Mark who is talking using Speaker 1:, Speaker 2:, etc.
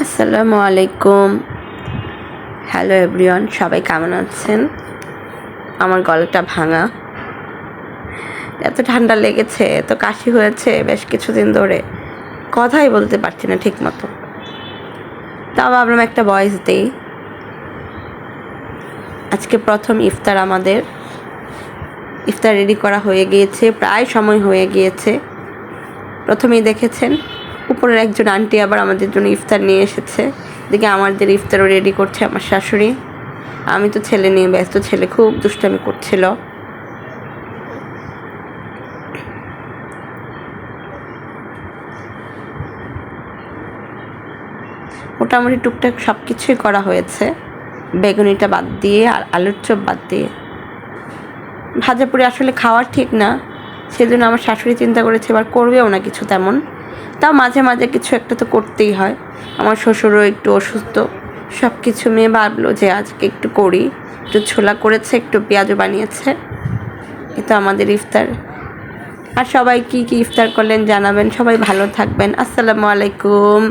Speaker 1: আসসালামু আলাইকুম। Hello everyone, সবাই কেমন আছেন? আমার গলাটা ভাঙা, এত ঠান্ডা লেগেছে, এত কাশি হয়েছে বেশ কিছুদিন ধরে, কথাই বলতে পারছি না ঠিক মতো। তাও ভাবলাম একটা ভয়েস দিই। আজকে প্রথম ইফতার, আমাদের ইফতার রেডি করা হয়ে গিয়েছে, প্রায় সময় হয়ে গিয়েছে। প্রথমেই দেখেছেন উপরের একজন আন্টি আবার আমাদের জন্য ইফতার নিয়ে এসেছে। এদিকে আমাদের ইফতারও রেডি করছে আমার শাশুড়ি। আমি তো ছেলে নিয়ে ব্যস্ত, ছেলে খুব দুষ্টামি করছিল। মোটামুটি টুকটাক সব কিছুই করা হয়েছে, বেগুনিটা বাদ দিয়ে আর আলুর চপ বাদ দিয়ে। ভাজাপুরি আসলে খাওয়ার ঠিক না, সেজন্য আমার শাশুড়ি চিন্তা করেছে এবার করবেও না কিছু তেমন। তাও মাঝে মাঝে কিছু একটা তো করতেই হয়। আমার শ্বশুরও একটু অসুস্থ, সব কিছু মেয়ে ভাবলো যে আজকে একটু করি। একটু ছোলা করেছে, একটু পেঁয়াজও বানিয়েছে। এটা আমাদের ইফতার। আর সবাই কি কি ইফতার করলেন জানাবেন। সবাই ভালো থাকবেন। আসসালামু আলাইকুম।